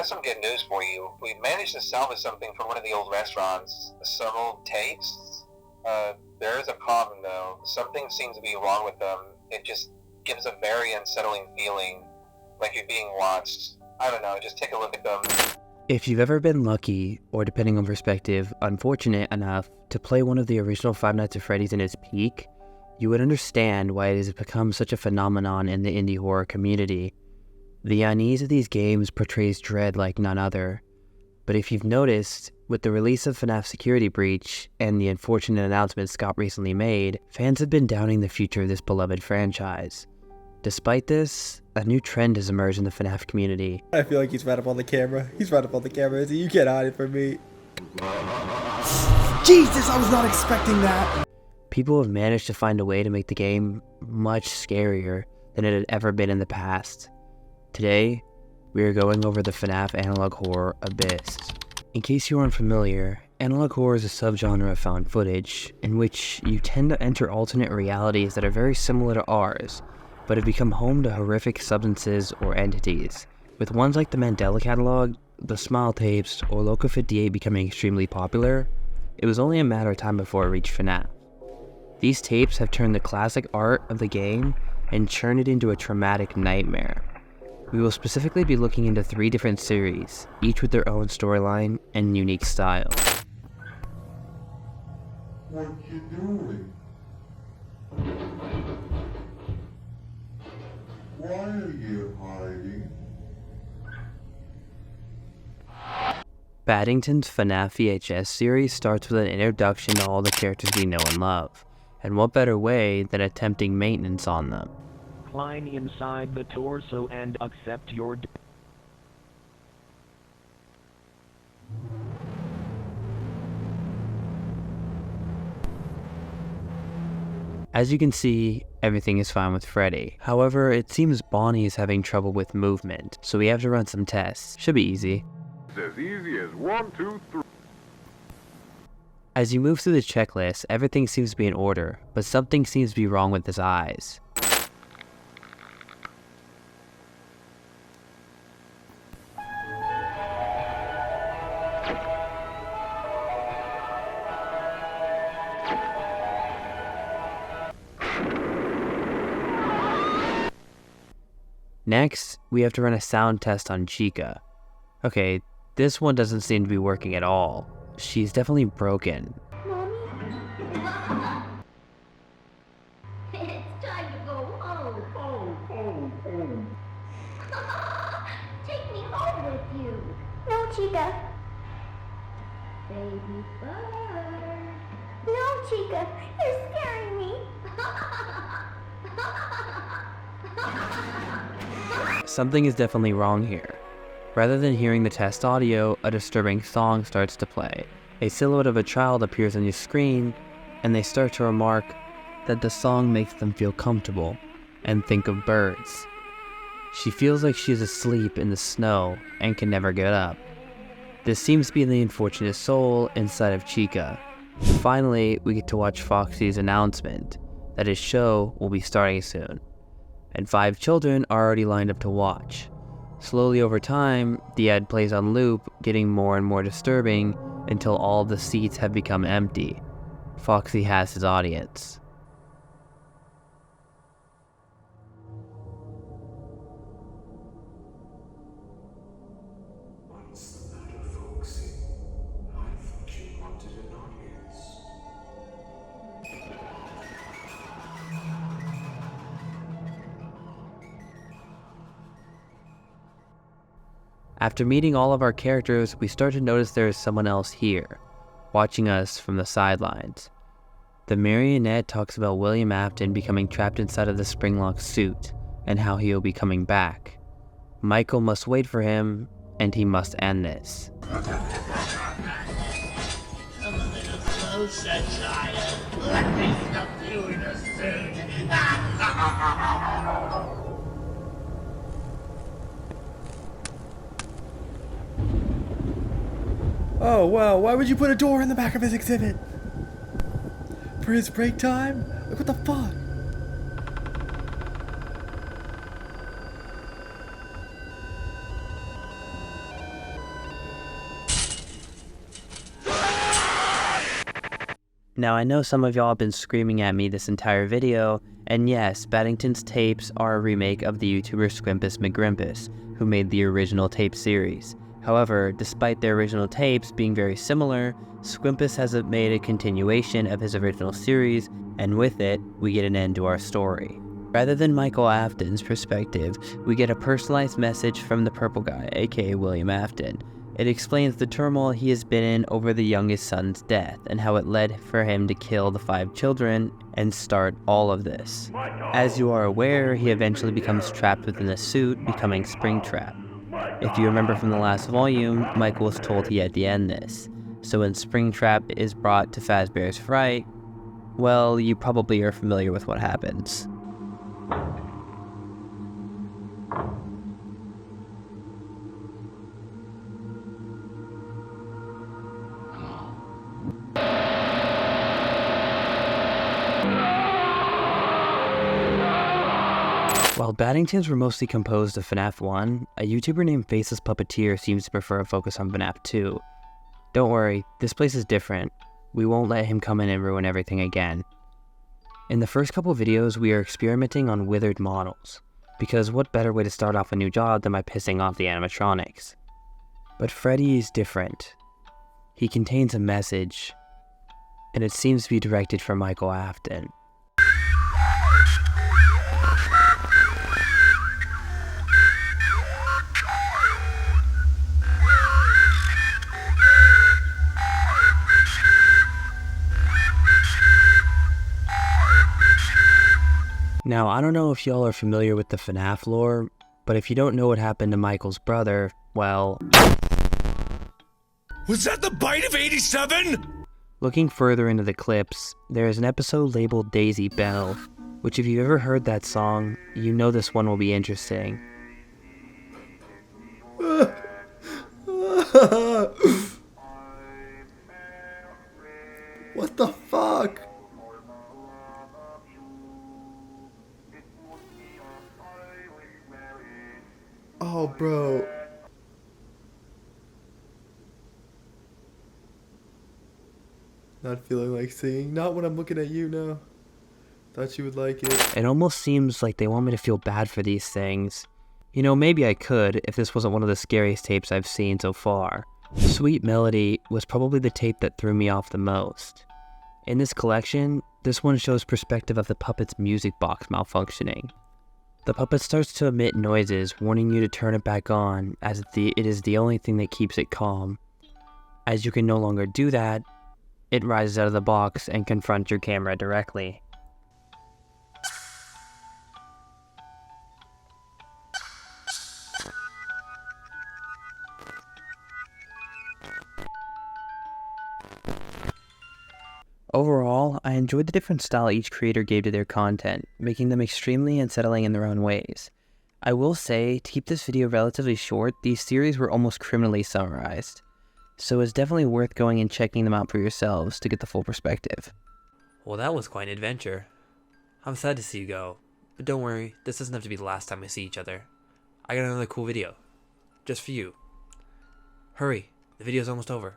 some good news for you. We managed to salvage something from one of the old restaurants. Some old tapes. There is a problem though. Something seems to be wrong with them. It just gives a very unsettling feeling, like you're being watched. I don't know, just take a look at them. If you've ever been lucky, or depending on perspective, unfortunate enough to play one of the original Five Nights at Freddy's in its peak, you would understand why it has become such a phenomenon in the indie horror community. The unease of these games portrays dread like none other. But if you've noticed, with the release of Fnaf Security Breach and the unfortunate announcement Scott recently made, fans have been doubting the future of this beloved franchise. Despite this, a new trend has emerged in the Fnaf community. I feel like he's right up on the camera. He's right up on the camera. You can't hide it from me. Jesus, I was not expecting that. People have managed to find a way to make the game much scarier than it had ever been in the past. Today, we are going over the Fnaf analog horror abyss. In case you aren't familiar, analog horror is a subgenre of found footage in which you tend to enter alternate realities that are very similar to ours, but have become home to horrific substances or entities, with ones like the Mandela Catalog, the Smile Tapes, or Loco 58 becoming extremely popular. It was only a matter of time before it reached Fnaf. These tapes have turned the classic art of the game and churned it into a traumatic nightmare. We will specifically be looking into 3 different series, each with their own storyline and unique style. What you doing? Why are you hiding? Paddington's Fnaf VHS series starts with an introduction to all the characters we know and love, and what better way than attempting maintenance on them. Climb inside the torso and accept your As you can see, everything is fine with Freddy. However, it seems Bonnie is having trouble with movement, so we have to run some tests. Should be easy. It's as easy as 1, 2, 3. As you move through the checklist, everything seems to be in order, but something seems to be wrong with his eyes. Next, we have to run a sound test on Chica. Okay, this one doesn't seem to be working at all. She's definitely broken. Mommy? It's time to go home. Take me home with you. No, Chica. Baby bird. No, Chica. You're scaring me. Something is definitely wrong here. Rather than hearing the test audio, a disturbing song starts to play. A silhouette of a child appears on your screen, and they start to remark that the song makes them feel comfortable and think of birds. She feels like she is asleep in the snow and can never get up. This seems to be the unfortunate soul inside of Chica. Finally, we get to watch Foxy's announcement that his show will be starting soon, and 5 children are already lined up to watch. Slowly over time, the ad plays on loop, getting more and more disturbing until all the seats have become empty. Foxy has his audience. What's the matter, Foxy? I thought you wanted an audience. After meeting all of our characters, we start to notice there is someone else here, watching us from the sidelines. The marionette talks about William Afton becoming trapped inside of the spring-locked suit, and how he will be coming back. Michael must wait for him, and he must end this. Come a little closer, child. Let me stuff you in a suit. Oh, wow. Why would you put a door in the back of his exhibit? For his break time? Like, what the fuck? Now I know some of y'all have been screaming at me this entire video, and yes, Baddington's tapes are a remake of the YouTuber Squimpus McGrimpus, who made the original tape series. However, despite their original tapes being very similar, Squimpus has made a continuation of his original series, and with it, we get an end to our story. Rather than Michael Afton's perspective, we get a personalized message from the purple guy, aka William Afton. It explains the turmoil he has been in over the youngest son's death, and how it led for him to kill the 5 children and start all of this. As you are aware, he eventually becomes trapped within a suit, becoming Springtrap. If you remember from the last volume, Michael was told he had to end this. So when Springtrap is brought to Fazbear's Fright, well, you probably are familiar with what happens. While Baddingtons were mostly composed of FNAF 1, a YouTuber named Faceless Puppeteer seems to prefer a focus on FNAF 2. Don't worry, this place is different. We won't let him come in and ruin everything again. In the first couple videos, we are experimenting on withered models, because what better way to start off a new job than by pissing off the animatronics? But Freddy is different. He contains a message, and it seems to be directed from Michael Afton. Now, I don't know if y'all are familiar with the FNAF lore, but if you don't know what happened to Michael's brother, well... Was that the bite of 87? Looking further into the clips, there is an episode labeled Daisy Bell, which if you've ever heard that song, you know this one will be interesting. What the fuck? Oh, bro. Not feeling like singing. Not when I'm looking at you now. Thought you would like it. It almost seems like they want me to feel bad for these things. You know, maybe I could if this wasn't one of the scariest tapes I've seen so far. Sweet Melody was probably the tape that threw me off the most. In this collection, this one shows perspective of the puppet's music box malfunctioning. The puppet starts to emit noises, warning you to turn it back on, as it is the only thing that keeps it calm. As you can no longer do that, it rises out of the box and confronts your camera directly. Overall, I enjoyed the different style each creator gave to their content, making them extremely unsettling in their own ways. I will say, to keep this video relatively short, these series were almost criminally summarized, so it's definitely worth going and checking them out for yourselves to get the full perspective. Well, that was quite an adventure. I'm sad to see you go, but don't worry, this doesn't have to be the last time we see each other. I got another cool video, just for you. Hurry, the video's almost over.